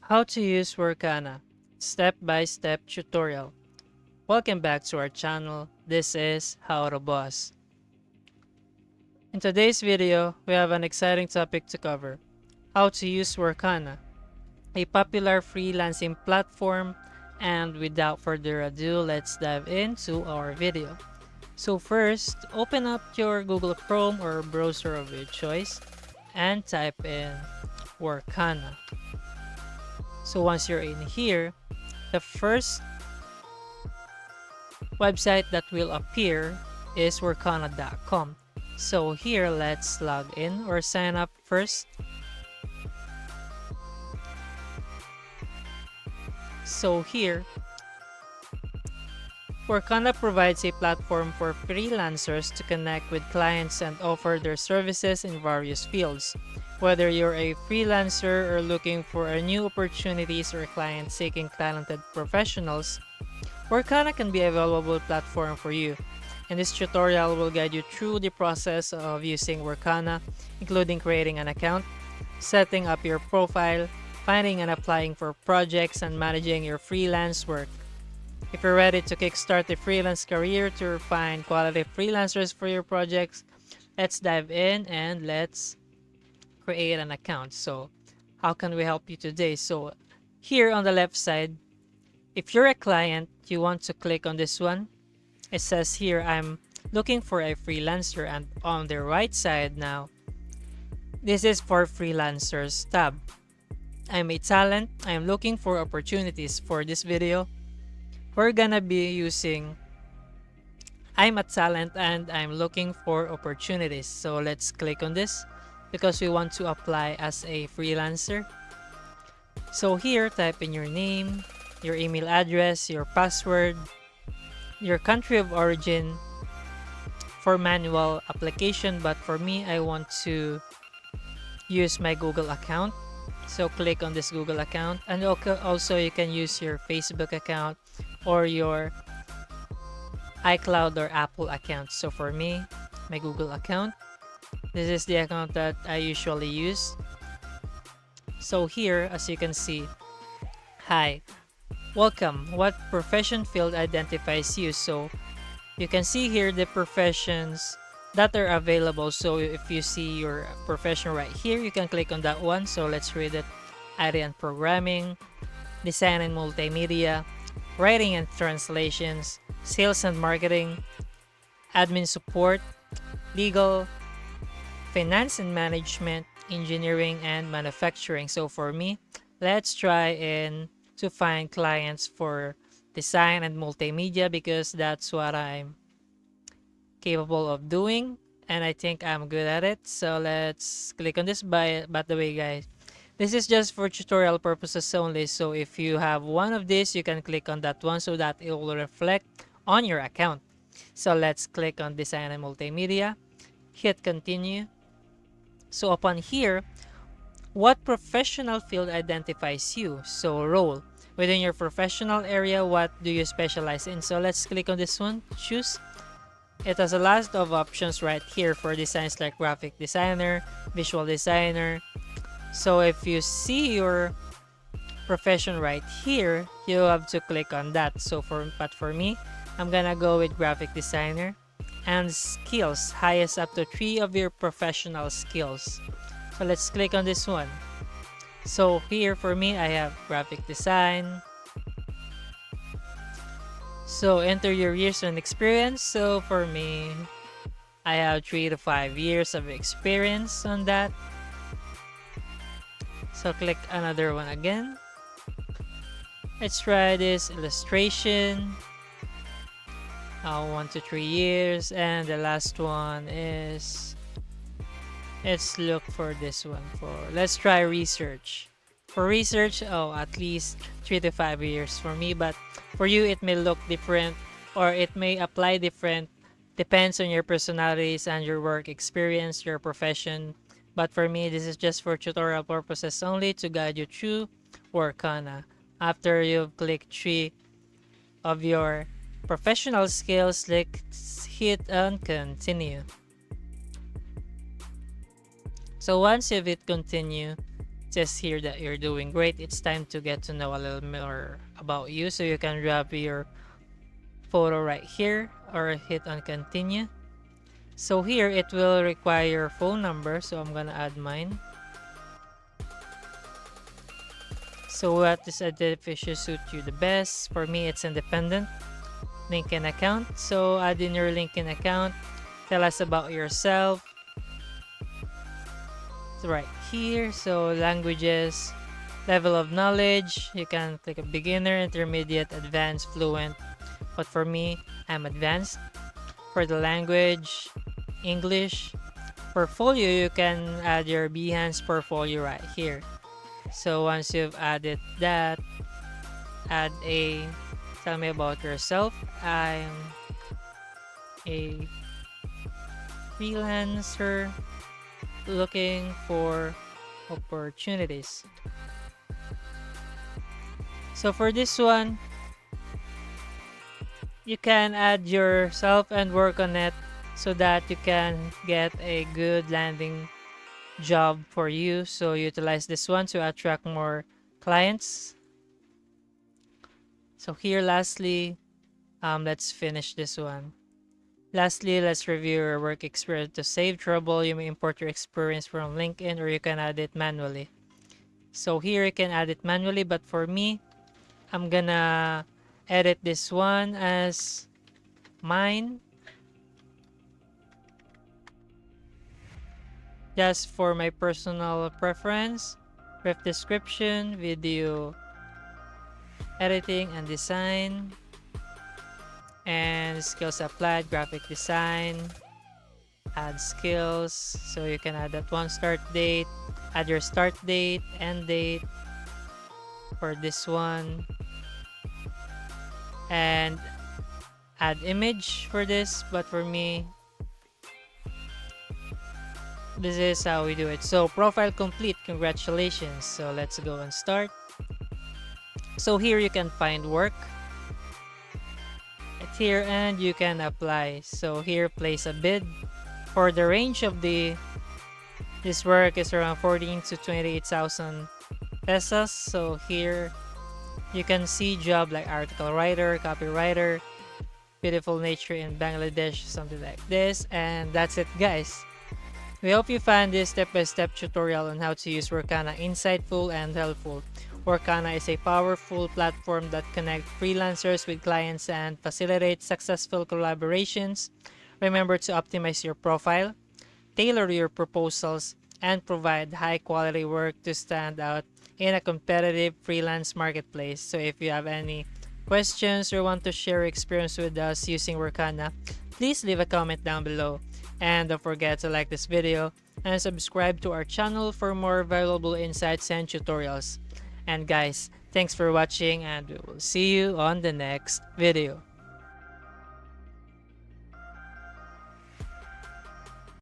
How to use Workana, step-by-step tutorial. Welcome back to our channel. This is How to Boss. In today's video, we have an exciting topic to cover. How to use Workana, a popular freelancing platform, and without further ado, let's dive into our video. So first, open up your Google Chrome or browser of your choice and type in Workana. So once you're in here, the first website that will appear is workana.com. So here, let's log in or sign up first. So here, Workana provides a platform for freelancers to connect with clients and offer their services in various fields. Whether you're a freelancer or looking for a new opportunities or clients seeking talented professionals, Workana can be a valuable platform for you. And this tutorial will guide you through the process of using Workana, including creating an account, setting up your profile, finding and applying for projects, and managing your freelance work. If you're ready to kickstart a freelance career to find quality freelancers for your projects, let's dive in and let's create an account. So, how can we help you today? So, here on the left side, if you're a client, you want to click on this one. It says here, I'm looking for a freelancer, and on the right side now, this is for freelancers tab. I'm a talent. I'm looking for opportunities. For this video, we're gonna be using I'm a talent and I'm looking for opportunities. So let's click on this because we want to apply as a freelancer. So here, type in your name, your email address, your password, your country of origin for manual application, but for me, I want to use my Google account. So click on this Google account, and also you can use your Facebook account or your iCloud or Apple account. So for me, my Google account, this is the account that I usually use. So here, as you can see, hi, welcome. What profession field identifies you? So you can see here the professions that are available. So if you see your profession right here, you can click on that one. So let's read it. IT and programming, design and multimedia, writing and translations, sales and marketing, admin support, legal, finance and management, engineering, and manufacturing. So for me, let's try to find clients for design and multimedia because that's what I'm capable of doing and I think I'm good at it. So let's click on this. By the way, guys, this is just for tutorial purposes only. So if you have one of these, you can click on that one so that it will reflect on your account. So let's click on design and multimedia, hit continue. So upon here, what professional field identifies you? So role. Within your professional area, what do you specialize in? So let's click on this one, choose. It has a lot of options right here for designs like graphic designer, visual designer. So if you see your profession right here, you have to click on that. So for me, I'm gonna go with graphic designer. And skills, highest up to 3 of your professional skills. So let's click on this one. So here for me, I have graphic design. So enter your years and experience. So for me, I have 3 to 5 years of experience on that. So click another one again. Let's try this illustration. 1 to 3 years, and the last one is, let's look for this one. Let's try research. For research, at least 3 to 5 years for me, but for you it may look different or it may apply different, depends on your personalities and your work experience, your profession. But for me, this is just for tutorial purposes only to guide you through Workana. After you've clicked 3 of your professional skills, let's hit on continue. So once you've hit continue, says here that you're doing great. It's time to get to know a little more about you. So you can grab your photo right here or hit on continue. So here it will require your phone number. So I'm gonna add mine. So what is identification suit you the best? For me, it's independent. LinkedIn account. So add in your LinkedIn account. Tell us about yourself. It's right here. So languages, level of knowledge. You can click a beginner, intermediate, advanced, fluent. But for me, I'm advanced. For the language, English. Portfolio, you can add your Behance portfolio right here. So once you've added that, add a tell me about yourself. I'm a freelancer looking for opportunities. So for this one, you can add yourself and work on it so that you can get a good landing job for you. So utilize this one to attract more clients. So here lastly, let's finish this one. Lastly, let's review your work experience. To save trouble, you may import your experience from LinkedIn or you can add it manually. So here you can add it manually, but for me, I'm gonna edit this one as mine. Just for my personal preference, brief description, video editing and design, and skills applied, graphic design, add skills. So you can add that one, start date, add your start date, end date for this one, and add image for this. But for me, this is how we do it. So profile complete, congratulations. So let's go and start. So here you can find work right here and you can apply. So here place a bid. For the range of this work is around 14 to 28,000 pesos. So here you can see job like article writer, copywriter, beautiful nature in Bangladesh, something like this. And that's it, guys. We hope you found this step-by-step tutorial on how to use Workana insightful and helpful. Workana is a powerful platform that connects freelancers with clients and facilitates successful collaborations. Remember to optimize your profile, tailor your proposals, and provide high-quality work to stand out in a competitive freelance marketplace. So if you have any questions or want to share your experience with us using Workana, please leave a comment down below. And don't forget to like this video and subscribe to our channel for more valuable insights and tutorials. And guys, thanks for watching and we will see you on the next video.